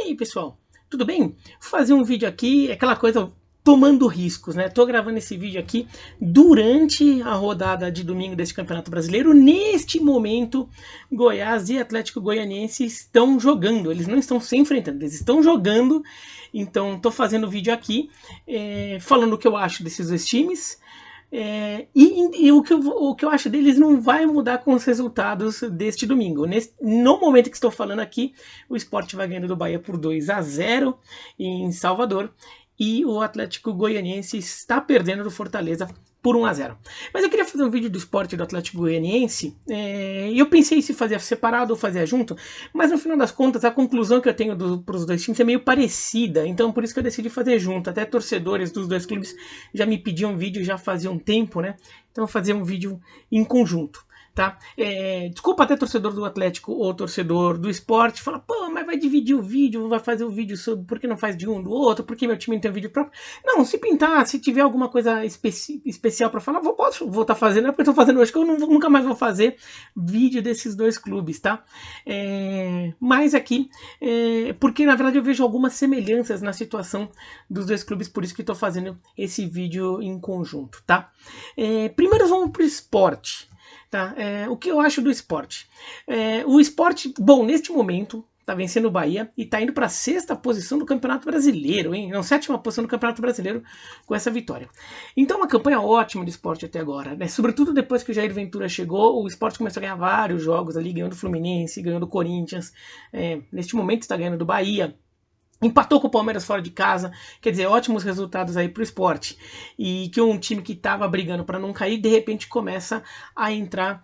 aí, pessoal? Tudo bem? Vou fazer um vídeo aqui, aquela coisa tomando riscos, né? Tô gravando esse vídeo aqui durante a rodada de domingo desse Campeonato Brasileiro. Neste momento, Goiás e Atlético Goianiense estão jogando. Eles não estão se enfrentando, eles estão jogando. Então, tô fazendo o vídeo aqui falando o que eu acho desses dois times. E o que eu acho deles não vai mudar com os resultados deste domingo. No momento que estou falando aqui, o Sport vai ganhando do Bahia por 2-0 em Salvador e o Atlético Goianiense está perdendo do Fortaleza por 1-0. Mas eu queria fazer um vídeo do Sport e do Atlético Goianiense e eu pensei se fazia separado ou fazia junto, mas no final das contas a conclusão que eu tenho para os dois times é meio parecida, então por isso que eu decidi fazer junto. Até torcedores dos dois clubes já me pediam vídeo já fazia um tempo, né? Então eu vou fazer um vídeo em conjunto. Tá? Desculpa até torcedor do Atlético ou torcedor do Sport, fala, pô, mas vai dividir o vídeo, vai fazer o vídeo sobre por que não faz de um do outro, por que meu time não tem um vídeo próprio. Não, se pintar, se tiver alguma coisa especial para falar, vou estar fazendo, é porque eu estou fazendo hoje, que eu nunca mais vou fazer vídeo desses dois clubes, tá? Mas aqui, porque na verdade eu vejo algumas semelhanças na situação dos dois clubes, por isso que estou fazendo esse vídeo em conjunto, tá? Primeiro vamos para o Sport. Tá? O que eu acho do Sport? O Sport, bom, neste momento, tá vencendo o Bahia e tá indo para a 6ª posição do Campeonato Brasileiro, hein? Não, 7ª posição do Campeonato Brasileiro com essa vitória. Então, uma campanha ótima do Sport até agora, né? Sobretudo depois que o Jair Ventura chegou, o Sport começou a ganhar vários jogos ali, ganhando do Fluminense, ganhando do Corinthians. Neste momento está ganhando do Bahia. Empatou com o Palmeiras fora de casa, quer dizer, ótimos resultados aí pro Sport. E que um time que estava brigando para não cair, de repente começa a entrar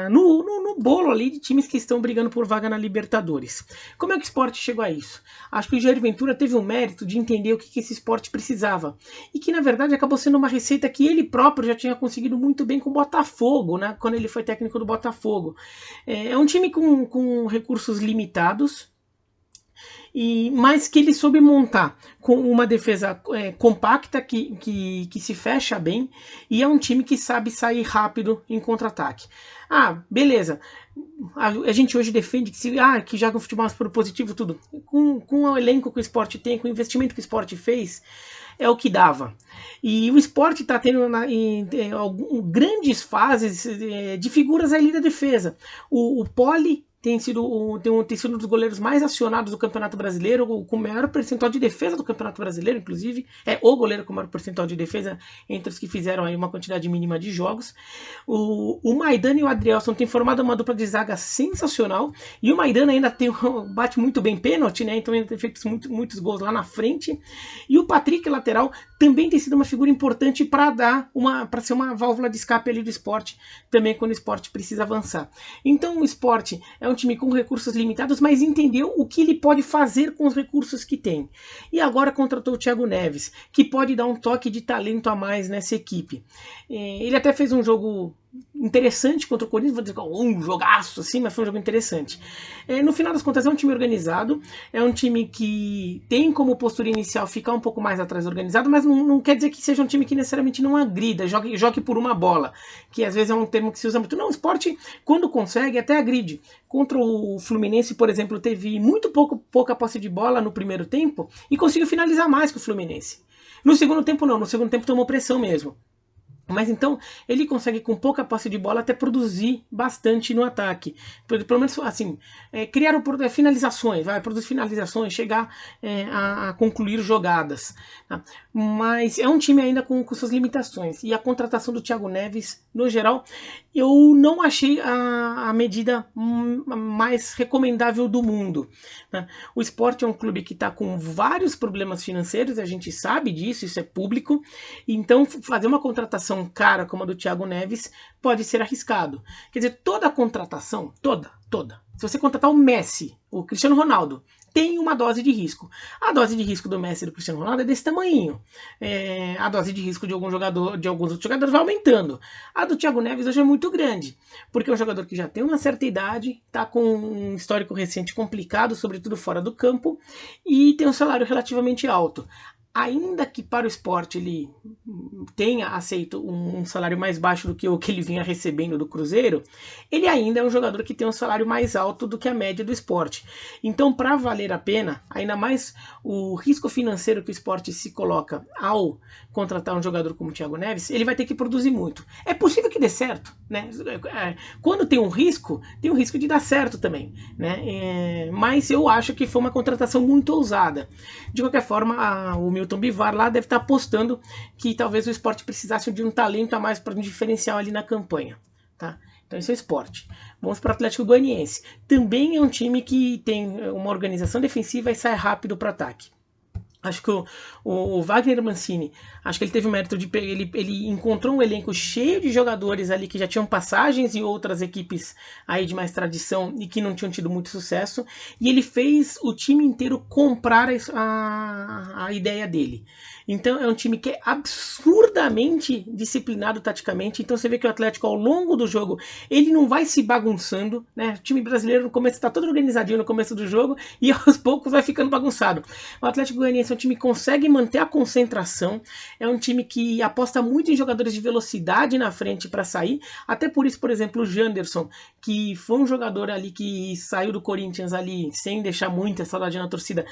no bolo ali de times que estão brigando por vaga na Libertadores. Como é que o Sport chegou a isso? Acho que o Jair Ventura teve o mérito de entender o que esse Sport precisava. E que, na verdade, acabou sendo uma receita que ele próprio já tinha conseguido muito bem com o Botafogo, né? Quando ele foi técnico do Botafogo. É um time com recursos limitados, mas que ele soube montar com uma defesa compacta que se fecha bem, e é um time que sabe sair rápido em contra-ataque. Ah, beleza. A gente hoje defende que joga um futebol mais positivo, tudo. Com o elenco que o Sport tem, com o investimento que o Sport fez, é o que dava. E o Sport está tendo grandes fases de figuras ali da defesa. O Poli tem sido um dos goleiros mais acionados do Campeonato Brasileiro, com o maior percentual de defesa do Campeonato Brasileiro, inclusive. É o goleiro com o maior percentual de defesa entre os que fizeram aí uma quantidade mínima de jogos. O Maidana e o Adrielson têm formado uma dupla de zaga sensacional. E o Maidana ainda bate muito bem pênalti, né? Então ainda tem feito muitos gols lá na frente. E o Patrick, lateral, também tem sido uma figura importante para ser uma válvula de escape ali do Sport, também quando o Sport precisa avançar. Então o Sport é um time com recursos limitados, mas entendeu o que ele pode fazer com os recursos que tem. E agora contratou o Thiago Neves, que pode dar um toque de talento a mais nessa equipe. Ele até fez um jogo interessante contra o Corinthians, vou dizer um jogaço assim, mas foi um jogo interessante. No final das contas é um time organizado, é um time que tem como postura inicial ficar um pouco mais atrás organizado, mas não quer dizer que seja um time que necessariamente não agrida, jogue por uma bola, que às vezes é um termo que se usa muito. Não, o Sport, quando consegue, até agride. Contra o Fluminense, por exemplo, teve muito pouca posse de bola no primeiro tempo e conseguiu finalizar mais que o Fluminense. No segundo tempo não, no segundo tempo tomou pressão mesmo. Mas então ele consegue com pouca posse de bola até produzir bastante no ataque. Pelo menos assim, criar finalizações, produzir finalizações, chegar a concluir jogadas. Tá? Mas é um time ainda com suas limitações. E a contratação do Thiago Neves, no geral, eu não achei a medida mais recomendável do mundo. Né? O Sport é um clube que está com vários problemas financeiros, a gente sabe disso, isso é público. Então fazer uma contratação cara como a do Thiago Neves pode ser arriscado. Quer dizer, toda a contratação, toda. Se você contratar o Messi, o Cristiano Ronaldo, tem uma dose de risco. A dose de risco do Messi e do Cristiano Ronaldo é desse tamanho. A dose de risco de alguns outros jogadores vai aumentando. A do Thiago Neves hoje é muito grande, porque é um jogador que já tem uma certa idade, está com um histórico recente complicado, sobretudo fora do campo, e tem um salário relativamente alto. ainda que para o Sport ele tenha aceito um salário mais baixo do que o que ele vinha recebendo do Cruzeiro, ele ainda é um jogador que tem um salário mais alto do que a média do Sport. Então, para valer a pena, ainda mais o risco financeiro que o Sport se coloca ao contratar um jogador como o Thiago Neves, ele vai ter que produzir muito. É possível que dê certo, né? Quando tem um risco de dar certo também, né? Mas eu acho que foi uma contratação muito ousada. De qualquer forma, o Milton Bivar lá deve estar apostando que talvez o Sport precisasse de um talento a mais para um diferencial ali na campanha, tá? Então isso é o Sport. Vamos para o Atlético Goianiense. Também é um time que tem uma organização defensiva e sai rápido para o ataque. Acho que o Wagner Mancini, acho que ele teve o mérito de ele encontrou um elenco cheio de jogadores ali que já tinham passagens em outras equipes aí de mais tradição e que não tinham tido muito sucesso, e ele fez o time inteiro comprar a ideia dele. Então é um time que é absurdamente disciplinado taticamente. Então você vê que o Atlético ao longo do jogo ele não vai se bagunçando, né? O time brasileiro no começo está todo organizadinho no começo do jogo e aos poucos vai ficando bagunçado. O Atlético Goianiense é um time que consegue manter a concentração, é um time que aposta muito em jogadores de velocidade na frente para sair. Até por isso, por exemplo, o Janderson, que foi um jogador ali que saiu do Corinthians ali sem deixar muita saudade na torcida,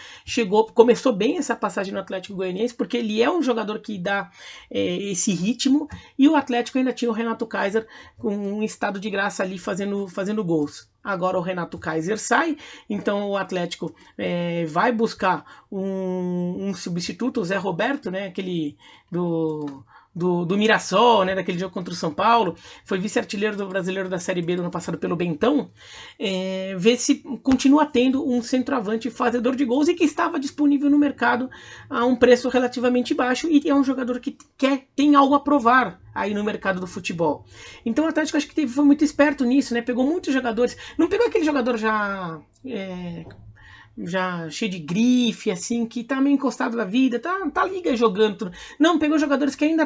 começou bem essa passagem no Atlético Goianiense, porque ele é um jogador que dá esse ritmo, e o Atlético ainda tinha o Renato Kaiser com um estado de graça ali fazendo gols. Agora o Renato Kaiser sai, então o Atlético vai buscar um substituto, o Zé Roberto, né, aquele do Mirassol, né, daquele jogo contra o São Paulo, foi vice-artilheiro do Brasileiro da Série B do ano passado pelo Bentão, ver se continua tendo um centroavante fazedor de gols e que estava disponível no mercado a um preço relativamente baixo, e é um jogador que tem algo a provar aí no mercado do futebol. Então o Atlético acho que foi muito esperto nisso, né? Pegou muitos jogadores, não pegou aquele jogador já cheio de grife, assim, que tá meio encostado da vida, tá liga jogando tudo. Não, pegou jogadores que ainda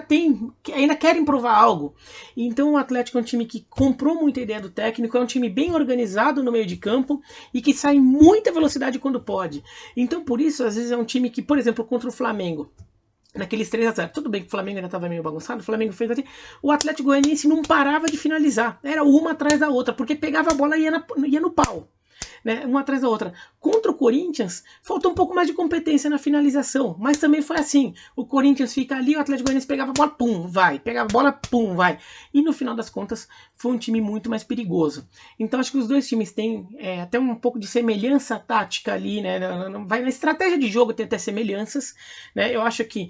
querem provar algo. Então o Atlético é um time que comprou muita ideia do técnico, é um time bem organizado no meio de campo e que sai muita velocidade quando pode. Então por isso, às vezes é um time que, por exemplo, contra o Flamengo, naqueles 3-0, tudo bem que o Flamengo ainda estava meio bagunçado, o Flamengo fez assim, o Atlético Goianiense não parava de finalizar, era uma atrás da outra, porque pegava a bola e ia no pau. Né, uma atrás da outra. Contra o Corinthians, faltou um pouco mais de competência na finalização, mas também foi assim, o Corinthians fica ali, o Atlético Goianiense pegava a bola, pum, vai, pegava a bola, pum, vai, e no final das contas foi um time muito mais perigoso. Então acho que os dois times têm até um pouco de semelhança tática ali, né, vai na estratégia de jogo, tem até semelhanças, né, eu acho que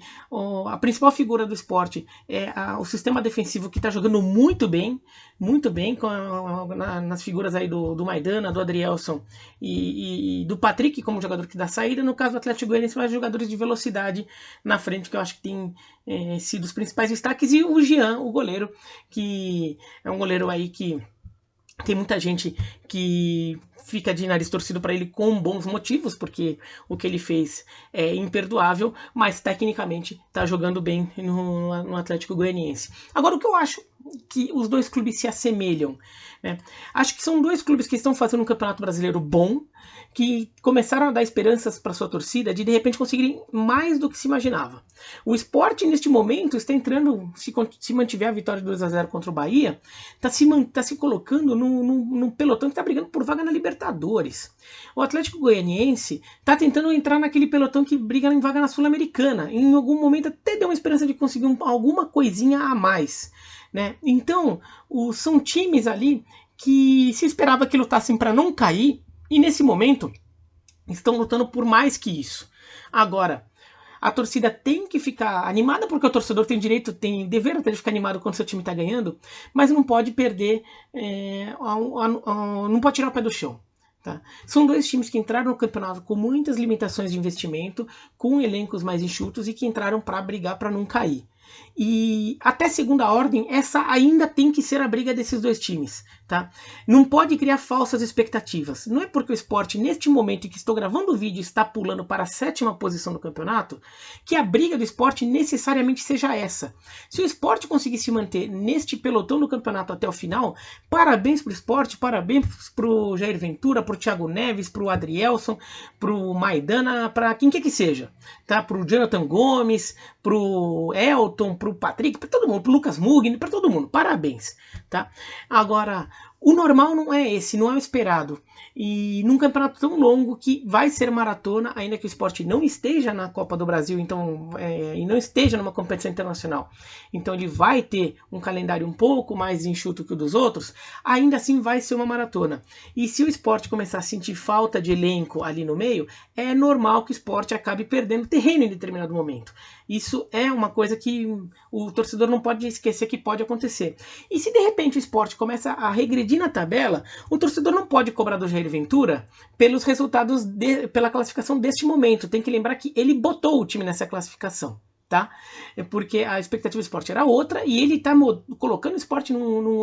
a principal figura do Sport é o sistema defensivo, que está jogando muito bem, nas figuras aí do Maidana, do Adrielson e do Patrick como jogador que dá saída. No caso do Atlético Goianiense, mais jogadores de velocidade na frente, que eu acho que tem sido os principais destaques, e o Jean, o goleiro, que é um goleiro aí que tem muita gente que fica de nariz torcido para ele com bons motivos, porque o que ele fez é imperdoável, mas tecnicamente está jogando bem no Atlético Goianiense. Agora, o que eu acho que os dois clubes se assemelham, né? Acho que são dois clubes que estão fazendo um campeonato brasileiro bom, que começaram a dar esperanças para sua torcida de repente conseguirem mais do que se imaginava. O Sport, neste momento, está entrando, se mantiver a vitória de 2-0 contra o Bahia, está se colocando num pelotão que está brigando por vaga na Libertadores. O Atlético Goianiense está tentando entrar naquele pelotão que briga em vaga na Sul-Americana. Em algum momento até deu uma esperança de conseguir alguma coisinha a mais, né? Então, são times ali que se esperava que lutassem para não cair, e nesse momento estão lutando por mais que isso. Agora, a torcida tem que ficar animada, porque o torcedor tem direito, tem dever até de ficar animado quando seu time está ganhando, mas não pode perder, não pode tirar o pé do chão. Tá? São dois times que entraram no campeonato com muitas limitações de investimento, com elencos mais enxutos, e que entraram para brigar para não cair. E até segunda ordem, essa ainda tem que ser a briga desses dois times, tá? Não pode criar falsas expectativas. Não é porque o Sport, neste momento em que estou gravando o vídeo, está pulando para a 7ª posição do campeonato, que a briga do Sport necessariamente seja essa. Se o Sport conseguir se manter neste pelotão do campeonato até o final, parabéns para o Sport, parabéns para o Jair Ventura, para o Thiago Neves, para o Adrielson, para o Maidana, para quem quer que seja, tá? Para o Jonathan Gomes, para o Elton, para o Patrick, para todo mundo, para o Lucas Mugni, para todo mundo, parabéns, tá? Agora, o normal não é esse, não é o esperado. E num campeonato tão longo que vai ser maratona, ainda que o Sport não esteja na Copa do Brasil, então, e não esteja numa competição internacional, então ele vai ter um calendário um pouco mais enxuto que o dos outros, ainda assim vai ser uma maratona. E se o Sport começar a sentir falta de elenco ali no meio, é normal que o Sport acabe perdendo terreno em determinado momento. Isso é uma coisa que o torcedor não pode esquecer que pode acontecer. E se de repente o Sport começa a regredir na tabela, o torcedor não pode cobrar do Jair Ventura pelos resultados, pela classificação deste momento. Tem que lembrar que ele botou o time nessa classificação, tá? É porque a expectativa do Sport era outra e ele está colocando o Sport num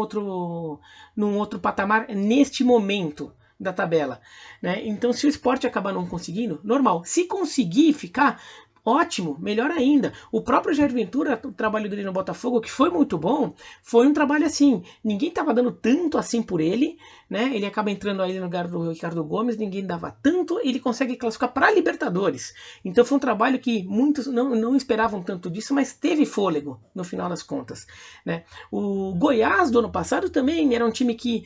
outro patamar neste momento da tabela, né? Então, se o Sport acabar não conseguindo, normal. Se conseguir ficar, ótimo, melhor ainda. O próprio Jair Ventura, o trabalho dele no Botafogo, que foi muito bom, foi um trabalho assim, ninguém estava dando tanto assim por ele, né? Ele acaba entrando aí no lugar do Ricardo Gomes, ninguém dava tanto, ele consegue classificar para a Libertadores. Então foi um trabalho que muitos não esperavam tanto disso, mas teve fôlego no final das contas, né? O Goiás do ano passado também era um time que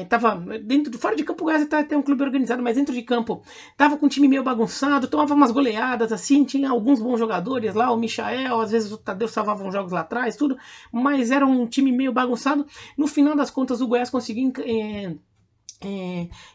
estava fora de campo. O Goiás até um clube organizado, mas dentro de campo estava com um time meio bagunçado, tomava umas goleadas assim, tinha alguns bons jogadores lá, o Michael, às vezes o Tadeu salvavam jogos lá atrás, tudo, mas era um time meio bagunçado. No final das contas, o Goiás conseguiu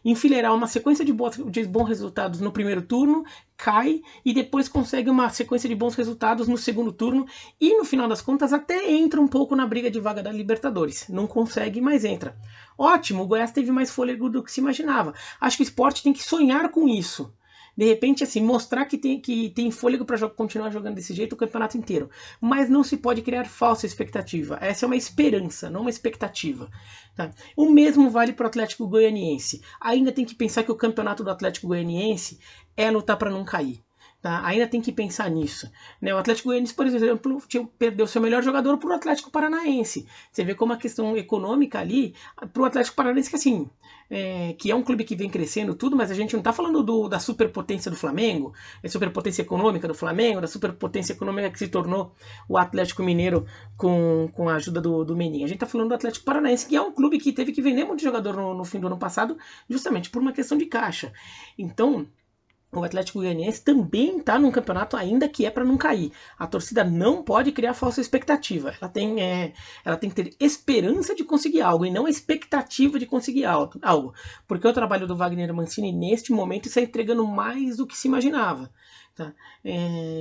enfileirar uma sequência de bons resultados no primeiro turno, cai e depois consegue uma sequência de bons resultados no segundo turno e no final das contas até entra um pouco na briga de vaga da Libertadores. Não consegue, mas entra. Ótimo, o Goiás teve mais fôlego do que se imaginava. Acho que o Sport tem que sonhar com isso. De repente, assim, mostrar que tem fôlego para continuar jogando desse jeito o campeonato inteiro. Mas não se pode criar falsa expectativa. Essa é uma esperança, não uma expectativa. Tá? O mesmo vale para o Atlético Goianiense. Ainda tem que pensar que o campeonato do Atlético Goianiense é lutar para não cair. Tá? Ainda tem que pensar nisso. Né? O Atlético Goianiense, por exemplo, perdeu seu melhor jogador para o Atlético Paranaense. Você vê como a questão econômica ali, para o Atlético Paranaense, que assim, que é um clube que vem crescendo tudo, mas a gente não está falando da superpotência do Flamengo, da superpotência econômica do Flamengo, da superpotência econômica que se tornou o Atlético Mineiro com a ajuda do Menin. A gente está falando do Atlético Paranaense, que é um clube que teve que vender muito jogador no fim do ano passado, justamente por uma questão de caixa. Então, o Atlético Goianiense também está num campeonato ainda que é para não cair. A torcida não pode criar falsa expectativa. Ela tem que ter esperança de conseguir algo e não a expectativa de conseguir algo. Porque o trabalho do Wagner Mancini neste momento está entregando mais do que se imaginava. Tá?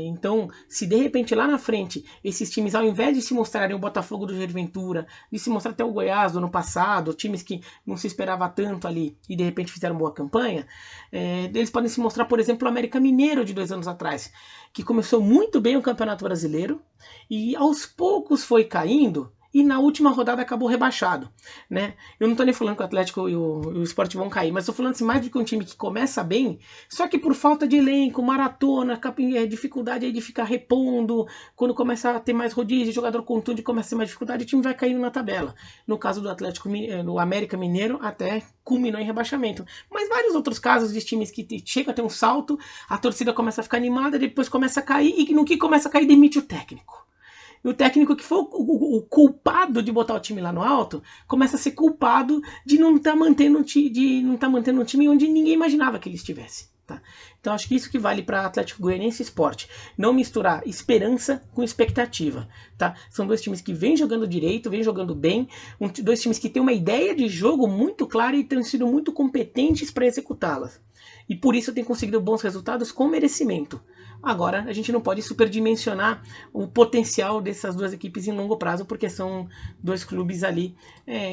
Então, se de repente lá na frente esses times, ao invés de se mostrarem o Botafogo do Jair Ventura, de se mostrar até o Goiás do ano passado, times que não se esperava tanto ali e de repente fizeram boa campanha, eles podem se mostrar, por exemplo, o América Mineiro de 2 anos atrás, que começou muito bem o Campeonato Brasileiro e aos poucos foi caindo. E na última rodada acabou rebaixado, né? Eu não tô nem falando que o Atlético e o Sport vão cair, mas tô falando assim, mais do que um time que começa bem, só que por falta de elenco, maratona, dificuldade aí de ficar repondo, quando começa a ter mais rodízio, jogador contunde, começa a ter mais dificuldade, o time vai caindo na tabela. No caso do Atlético, do América Mineiro, até culminou em rebaixamento. Mas vários outros casos de times que chega a ter um salto, a torcida começa a ficar animada, depois começa a cair, e no que começa a cair demite o técnico. E o técnico que foi o culpado de botar o time lá no alto começa a ser culpado de não estar mantendo um time onde ninguém imaginava que ele estivesse. Tá? Então acho que isso que vale para Atlético Goianiense e Sport. Não misturar esperança com expectativa. Tá? São dois times que vêm jogando direito, vêm jogando bem. Dois times que têm uma ideia de jogo muito clara e têm sido muito competentes para executá-las. E por isso têm conseguido bons resultados com merecimento. Agora, a gente não pode superdimensionar o potencial dessas duas equipes em longo prazo, porque são dois clubes ali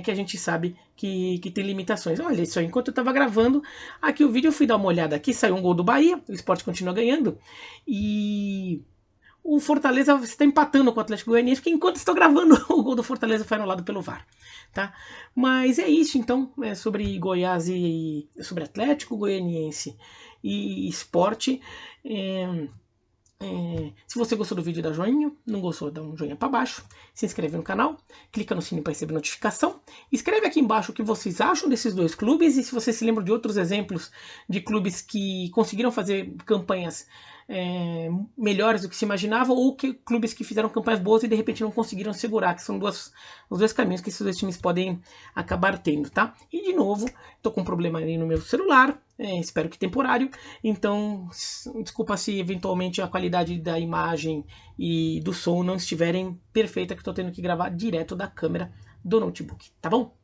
que a gente sabe que tem limitações. Olha isso aí, enquanto eu estava gravando aqui o vídeo, eu fui dar uma olhada aqui, saiu um gol do Bahia, o Sport continua ganhando, e o Fortaleza está empatando com o Atlético Goianiense, porque enquanto estou gravando, o gol do Fortaleza foi anulado pelo VAR. Tá? Mas é isso, então, sobre Goiás e sobre Atlético Goianiense e esporte. Se você gostou do vídeo, dá joinha. Não gostou, dá um joinha para baixo. Se inscreve no canal. Clica no sininho para receber notificação. Escreve aqui embaixo o que vocês acham desses dois clubes. E se vocês se lembram de outros exemplos de clubes que conseguiram fazer campanhas melhores do que se imaginava, ou que clubes que fizeram campanhas boas e de repente não conseguiram segurar, que são os dois caminhos que esses dois times podem acabar tendo, tá? E de novo, tô com um problema ali no meu celular, espero que temporário, então desculpa se eventualmente a qualidade da imagem e do som não estiverem perfeita, que eu tô tendo que gravar direto da câmera do notebook, tá bom?